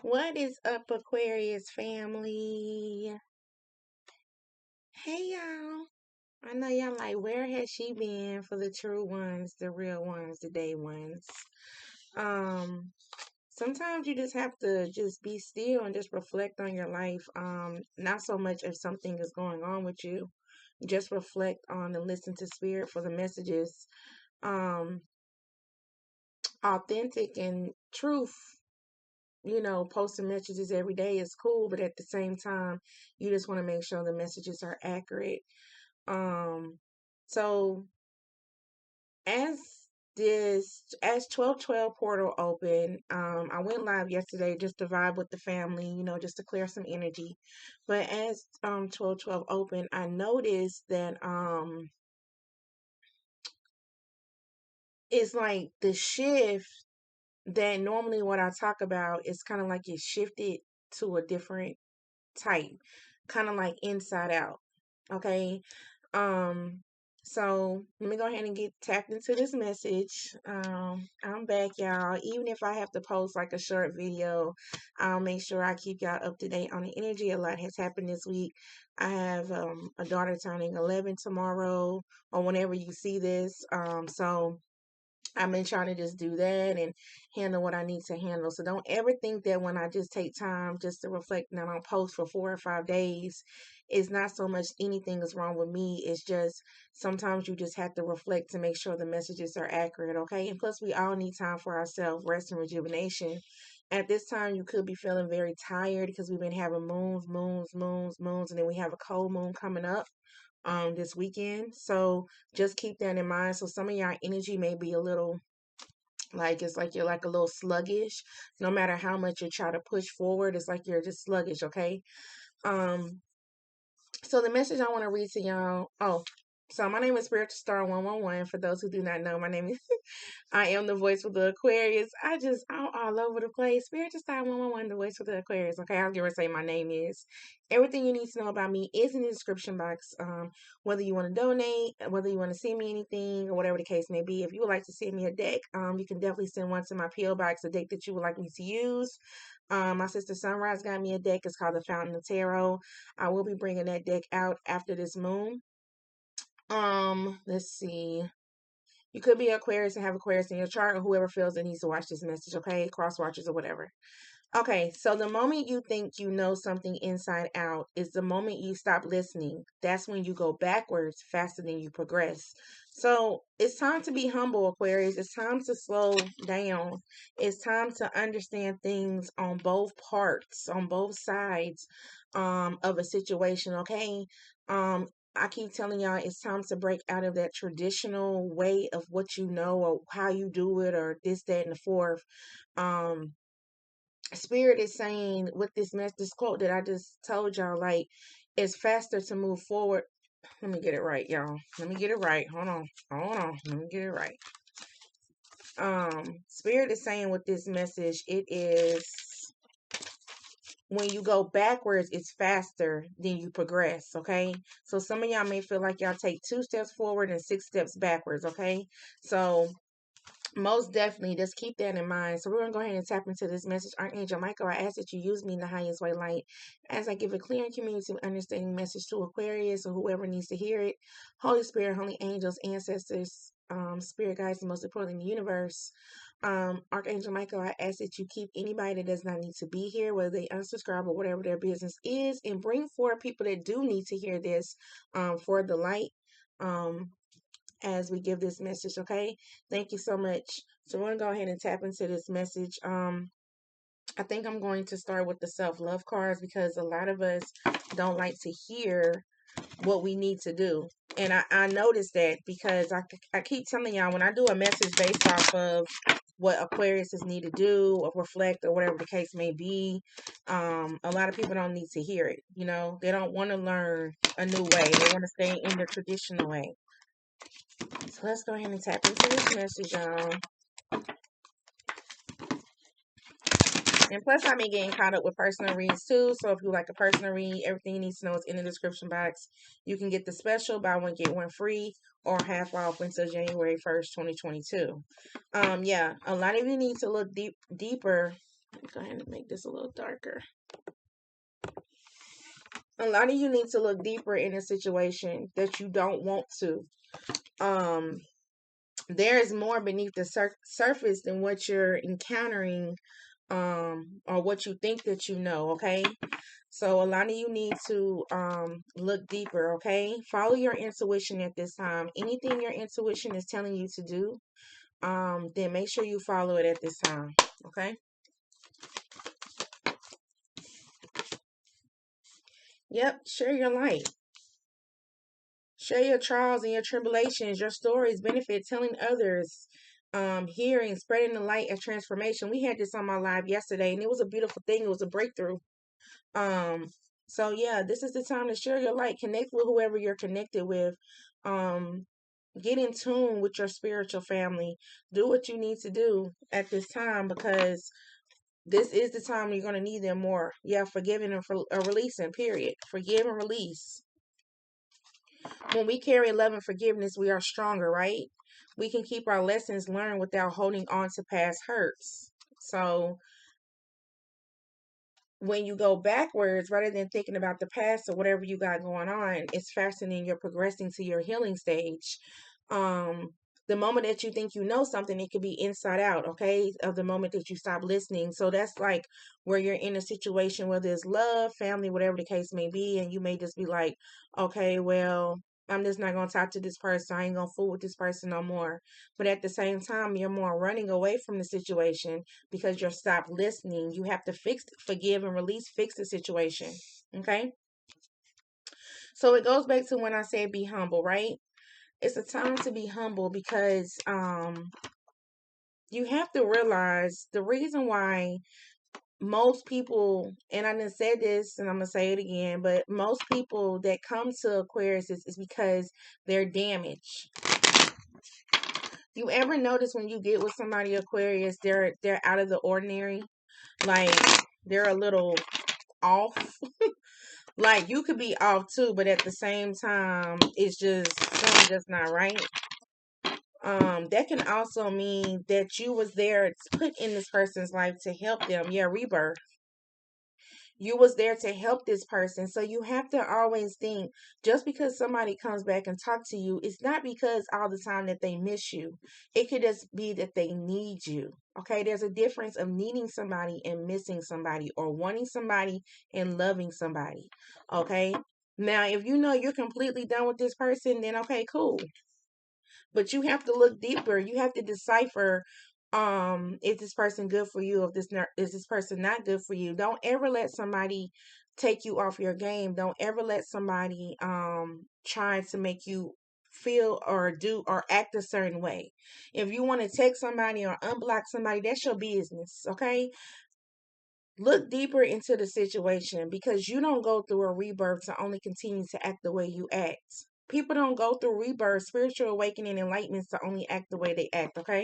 What is up, Aquarius family? Hey, y'all. I know y'all like, where has she been for the true ones, the real ones, the day ones? Um, Sometimes you just have to just be still and just reflect on your life. Not so much if something is going on with you. Just reflect on and listen to spirit for the messages. Um, Authentic and truth, posting messages every day is cool, but at the same time, you just want to make sure the messages are accurate. Um, so as as 1212 portal open, I went live yesterday just to vibe with the family, just to clear some energy. But as 1212 open, I noticed that it's like the shift that normally what I talk about is kind of like it shifted to a different type, kind of like inside out. Okay. Um, so let me go ahead and get tapped into this message. I'm back, y'all. Even if I have to post like a short video, I'll make sure I keep y'all up to date on the energy. A lot has happened this week. I have a daughter turning 11 tomorrow, or whenever you see this. So I've been trying to just do that and handle what I need to handle. So don't ever think that when I just take time just to reflect and I don't post for 4 or 5 days, it's not so much anything is wrong with me. It's just sometimes you just have to reflect to make sure the messages are accurate, okay? And plus, we all need time for ourselves, rest and rejuvenation. At this time, you could be feeling very tired because we've been having moons, and then we have a cold moon coming up this weekend. So just keep that in mind. So some of your energy may be a little like it's like you're like a little sluggish. No matter how much you try to push forward, it's like you're just sluggish, okay? Um so the message I want to read to y'all. So my name is Spiritual Star 111. For those who do not know, my name is I am the voice for the Aquarius. I'm all over the place. Spiritual Star 111, the voice for the Aquarius. Okay, I'll give her say my name is. Everything you need to know about me is in the description box. Whether you want to donate, whether you want to send me anything, or whatever the case may be. If you would like to send me a deck, you can definitely send one to my P.O. box, a deck that you would like me to use. My sister Sunrise got me a deck. It's called the Fountain of Tarot. I will be bringing that deck out after this moon. Let's see. You could be Aquarius and have Aquarius in your chart, or whoever feels that needs to watch this message, okay? Cross watchers or whatever. Okay, so the moment you think you know something inside out is the moment you stop listening. That's when you go backwards faster than you progress. So it's time to be humble, Aquarius. It's time to slow down. It's time to understand things on both parts, on both sides of a situation, okay? I keep telling y'all it's time to break out of that traditional way of what you know or how you do it or this, that, and the fourth. Um, Spirit is saying with this quote that I just told y'all, like, it's faster to move forward. Let me get it right, y'all. Let me get it right. Hold on. Let me get it right. Spirit is saying with this message, it is when you go backwards, it's faster than you progress, okay? So some of y'all may feel like y'all take 2 steps forward and 6 steps backwards, okay? So most definitely, just keep that in mind. So we're going to go ahead and tap into this message. Archangel Michael, I ask that you use me in the highest way light as I give a clear and communicative understanding message to Aquarius or whoever needs to hear it. Holy Spirit, holy angels, ancestors, spirit guides, and most importantly, the universe. Archangel Michael, I ask that you keep anybody that does not need to be here, whether they unsubscribe or whatever their business is, and bring forward people that do need to hear this for the light. As we give this message, okay? Thank you so much. So we're gonna go ahead and tap into this message. I think I'm going to start with the self-love cards because a lot of us don't like to hear what we need to do. And I noticed that because I keep telling y'all when I do a message based off of what Aquariuses need to do or reflect or whatever the case may be, a lot of people don't need to hear it. They don't want to learn a new way. They want to stay in the traditional way. So let's go ahead and tap into this message, y'all. And plus, I've been getting caught up with personal reads too. So if you like a personal read, everything you need to know is in the description box. You can get the special buy one get one free or half off until January 1st, 2022. Yeah, a lot of you need to look deeper Go ahead and make this a little darker. A lot of you need to look deeper in a situation that you don't want to. There is more beneath the surface than what you're encountering, or what you think that you know. Okay, so a lot of you need to look deeper. Okay, follow your intuition at this time. Anything your intuition is telling you to do, then make sure you follow it at this time. Okay. Yep, share your light. Share your trials and your tribulations, your stories, benefit, telling others, hearing, spreading the light of transformation. We had this on my live yesterday, and it was a beautiful thing. It was a breakthrough. Um, so yeah, this is the time to share your light. Connect with whoever you're connected with. Um, get in tune with your spiritual family. Do what you need to do at this time, because this is the time you're gonna need them more. Yeah, forgiving and releasing. Period. Forgive and release. When we carry love and forgiveness, we are stronger, right? We can keep our lessons learned without holding on to past hurts. So when you go backwards, rather than thinking about the past or whatever you got going on, it's fascinating. You're progressing to your healing stage. Um, the moment that you think you know something, it could be inside out, okay? Of the moment that you stop listening. So that's like where you're in a situation where there's love, family, whatever the case may be, and you may just be like, okay, well, I'm just not gonna talk to this person. I ain't gonna fool with this person no more. But at the same time, you're more running away from the situation because you're stopped listening. You have to forgive and release, fix the situation. Okay. So it goes back to when I said be humble, right? It's a time to be humble because you have to realize the reason why most people, and I done said this and I'm gonna say it again, but most people that come to Aquarius is because they're damaged. You ever notice when you get with somebody Aquarius, they're out of the ordinary? Like they're a little off. Like you could be off too, but at the same time, it's just something just not right. That can also mean that you was there put in this person's life to help them. Yeah, rebirth. You was there to help this person. So you have to always think, just because somebody comes back and talk to you, it's not because all the time that they miss you. It could just be that they need you. Okay, there's a difference of needing somebody and missing somebody, or wanting somebody and loving somebody. Okay, now if you know you're completely done with this person, then okay, cool. But you have to look deeper. You have to decipher, is this person good for you, if is this person not good for you. Don't ever let somebody take you off your game. Don't ever let somebody try to make you feel or do or act a certain way. If you want to text somebody or unblock somebody, that's your business. Okay, look deeper into the situation, because you don't go through a rebirth to only continue to act the way you act. People don't go through rebirth, spiritual awakening, enlightenment to only act the way they act, okay?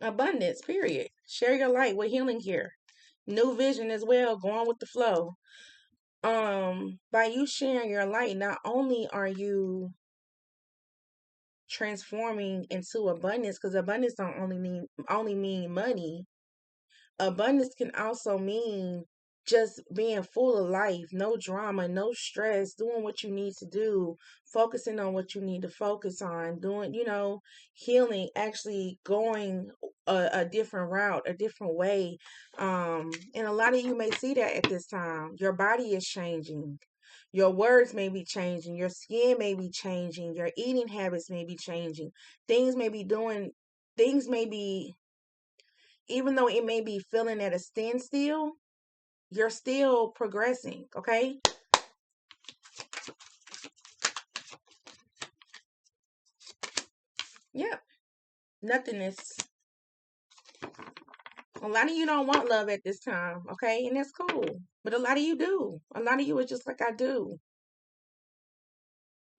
Abundance, period. Share your light. We're healing here. New vision as well, going with the flow. By you sharing your light, not only are you transforming into abundance, because abundance don't only mean money. Abundance can also mean just being full of life, no drama, no stress, doing what you need to do, focusing on what you need to focus on, doing, healing, actually going a different route, a different way. And a lot of you may see that at this time. Your body is changing. Your words may be changing. Your skin may be changing. Your eating habits may be changing. Things may be doing, things may be, even though it may be feeling at a standstill, you're still progressing, okay? Yep. Nothingness. A lot of you don't want love at this time, okay? And that's cool. But a lot of you do. A lot of you are just like I do.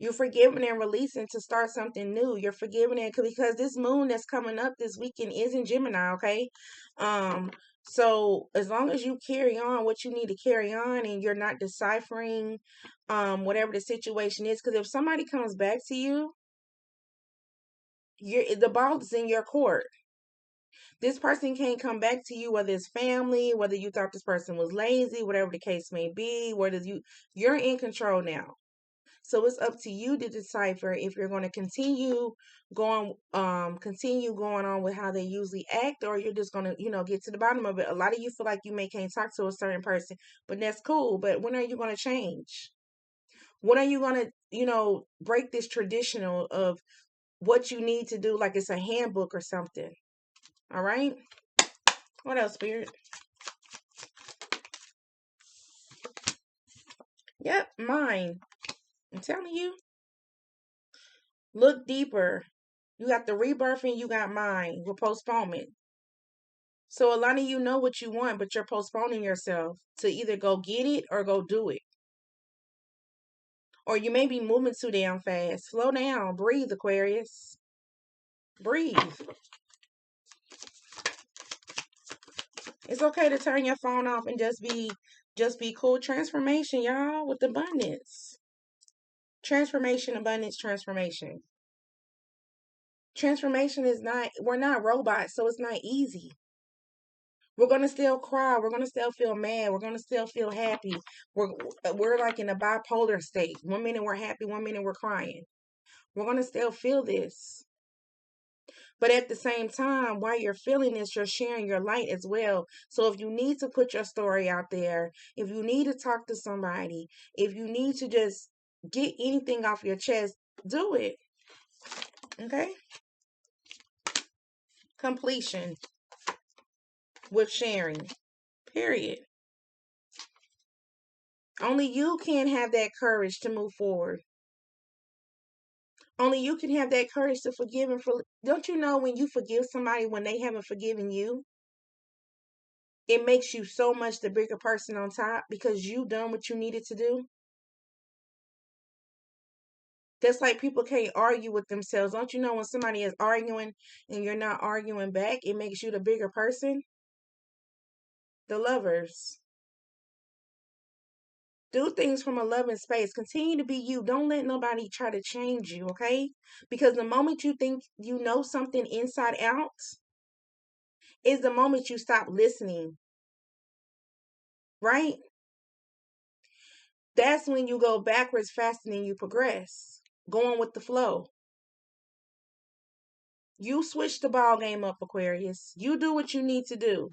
You're forgiving and releasing to start something new. You're forgiving it because this moon that's coming up this weekend is in Gemini, okay? So as long as you carry on what you need to carry on, and you're not deciphering whatever the situation is, because if somebody comes back to you, the ball is in your court. This person can't come back to you, whether it's family, whether you thought this person was lazy, whatever the case may be, whether you're in control now. So it's up to you to decipher if you're going to continue going on with how they usually act, or you're just going to, get to the bottom of it. A lot of you feel like you may can't talk to a certain person, but that's cool. But when are you going to change? When are you going to, break this traditional of what you need to do, like it's a handbook or something? All right. What else, Spirit? Yep, mine. I'm telling you. Look deeper. You got the rebirth and you got mine with postponement. So a lot of you know what you want, but you're postponing yourself to either go get it or go do it. Or you may be moving too damn fast. Slow down. Breathe, Aquarius. Breathe. It's okay to turn your phone off and just be cool. Transformation, y'all, with abundance. Transformation, abundance, transformation. Transformation is not, we're not robots, so it's not easy. We're gonna still cry. We're gonna still feel mad. We're gonna still feel happy. We're like in a bipolar state. 1 minute we're happy, 1 minute we're crying. We're gonna still feel this. But at the same time, while you're feeling this, you're sharing your light as well. So if you need to put your story out there, if you need to talk to somebody, if you need to just get anything off your chest, do it. Okay? Completion with sharing. Period. Only you can have that courage to move forward. Only you can have that courage to forgive and don't you know when you forgive somebody when they haven't forgiven you, it makes you so much the bigger person on top because you done what you needed to do? That's like people can't argue with themselves. Don't you know when somebody is arguing and you're not arguing back, it makes you the bigger person? The Lovers. Do things from a loving space. Continue to be you. Don't let nobody try to change you, okay? Because the moment you think you know something inside out is the moment you stop listening, right? That's when you go backwards faster than you progress. Going with the flow. You switch the ball game up, Aquarius. You do what you need to do.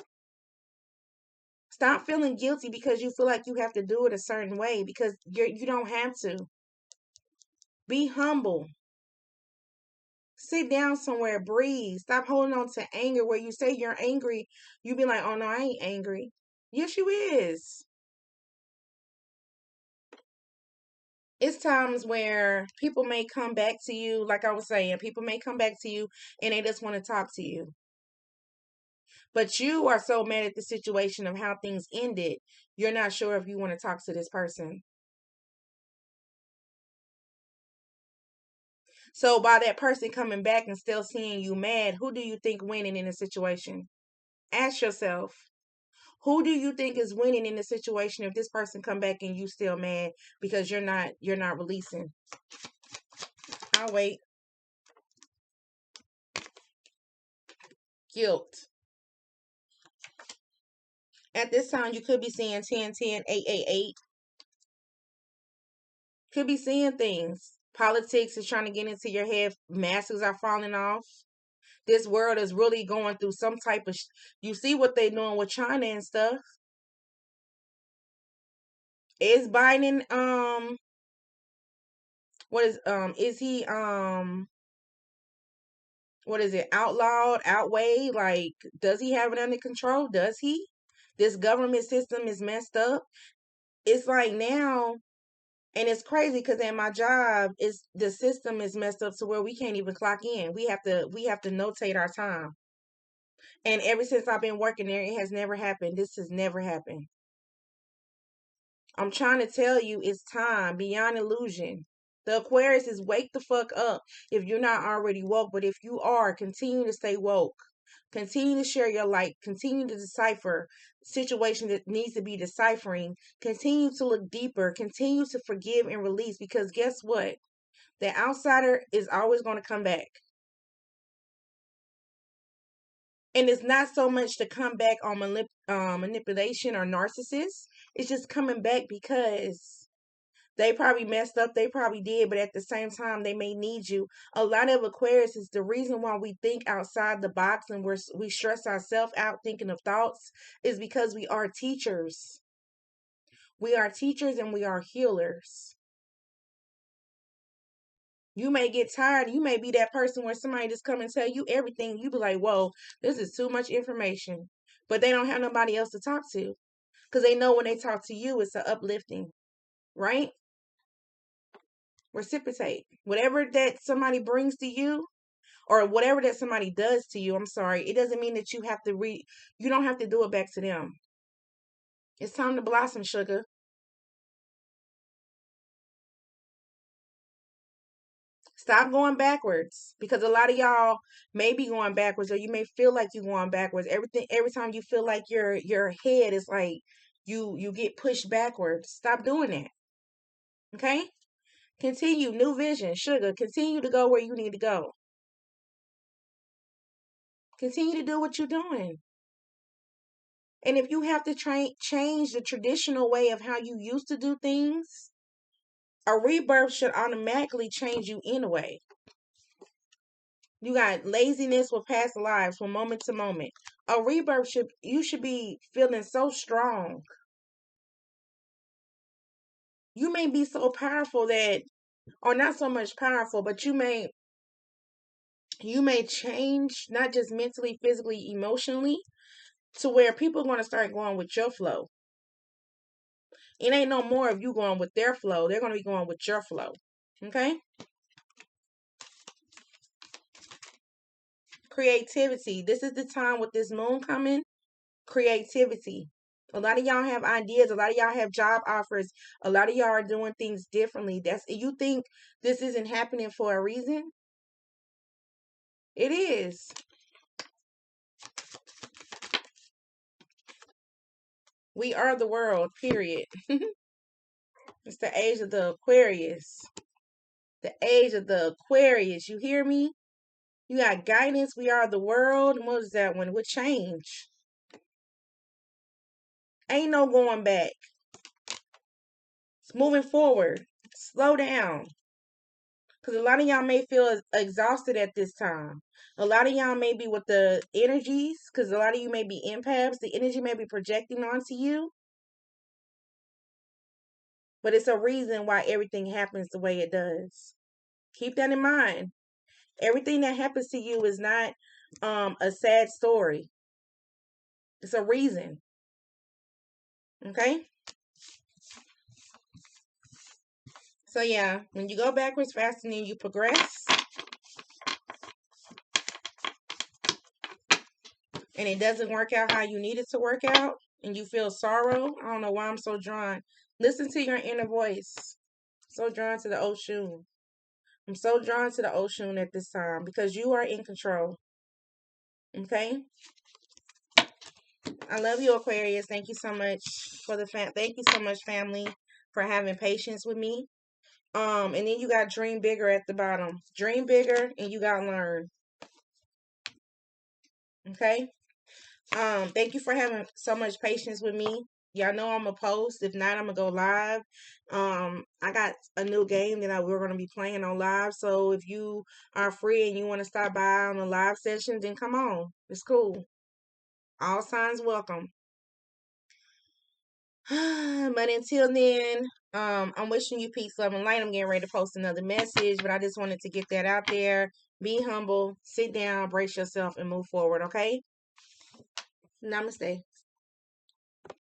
Stop feeling guilty because you feel like you have to do it a certain way because you don't have to. Be humble. Sit down somewhere, breathe. Stop holding on to anger where you say you're angry. You be like, oh no, I ain't angry. Yes, you is. It's times where people may come back to you, like I was saying, people may come back to you and they just want to talk to you. But you are so mad at the situation of how things ended, you're not sure if you want to talk to this person. So by that person coming back and still seeing you mad, who do you think winning in the situation? Ask yourself, who do you think is winning in the situation if this person come back and you still mad because you're not releasing? I'll wait. Guilt. At this time, you could be seeing 10, 10, 8, 8, 8. Could be seeing things. Politics is trying to get into your head. Masks are falling off. This world is really going through some type of. You see what they're doing with China and stuff. Is Biden what is he what is it, outlawed, outweighed? Like, does he have it under control? Does he? This government system is messed up. It's like now, and it's crazy because in my job, it's the system is messed up to where we can't even clock in. We have to notate our time. And ever since I've been working there, it has never happened. This has never happened. I'm trying to tell you, it's time beyond illusion. The Aquarius is wake the fuck up if you're not already woke. But if you are, continue to stay woke. Continue to share your light. Continue to decipher situation that needs to be deciphering. Continue to look deeper. Continue to forgive and release. Because guess what? The outsider is always going to come back. And it's not so much to come back on manipulation or narcissists. It's just coming back because they probably messed up. They probably did, but at the same time, they may need you. A lot of Aquarius is the reason why we think outside the box and we stress ourselves out thinking of thoughts is because we are teachers. We are teachers and we are healers. You may get tired. You may be that person where somebody just come and tell you everything. You be like, whoa, this is too much information. But they don't have nobody else to talk to. Because they know when they talk to you, it's a uplifting. Right? Reciprocate. Whatever that somebody brings to you, or whatever that somebody does to you, I'm sorry, it doesn't mean that you have to you don't have to do it back to them. It's time to blossom, sugar. Stop going backwards, because a lot of y'all may be going backwards, or you may feel like you're going backwards. Every time you feel like your head is like you get pushed backwards. Stop doing that. Okay? Continue, new vision, sugar. Continue to go where you need to go. Continue to do what you're doing. And if you have to change the traditional way of how you used to do things, a rebirth should automatically change you anyway. You got laziness with past lives from moment to moment. A rebirth you should be feeling so strong. You may be so powerful that, or not so much powerful, but you may change, not just mentally, physically, emotionally, to where people are going to start going with your flow. It ain't no more of you going with their flow. They're going to be going with your flow. Okay? Creativity. This is the time with this moon coming. Creativity. A lot of y'all have ideas. A lot of y'all have job offers. A lot of y'all are doing things differently. You think this isn't happening for a reason? It is. We are the world, period. It's the age of the Aquarius. The age of the Aquarius. You hear me? You got guidance. We are the world. And what is that one? With change. Ain't no going back. It's moving forward. Slow down. Because a lot of y'all may feel exhausted at this time. A lot of y'all may be with the energies, because a lot of you may be empaths. The energy may be projecting onto you. But it's a reason why everything happens the way it does. Keep that in mind. Everything that happens to you is not a sad story. It's a reason. Okay? So yeah, when you go backwards faster than you progress, and it doesn't work out how you need it to work out, and you feel sorrow, I don't know why I'm so drawn. Listen to your inner voice. So drawn to the ocean. I'm so drawn to the ocean at this time because you are in control. Okay? I love you, Aquarius. Thank you so much for thank you so much, family, for having patience with me. And then you got dream bigger at the bottom. Dream bigger, and you got learn. Okay? Thank you for having so much patience with me. Y'all know I'm gonna post. If not, I'm gonna go live. I got a new game that we're gonna be playing on live. So if you are free and you want to stop by on the live session, then come on. It's cool. All signs welcome. But until then, I'm wishing you peace, love, and light. I'm getting ready to post another message, but I just wanted to get that out there. Be humble, sit down, brace yourself, and move forward. Okay? Namaste.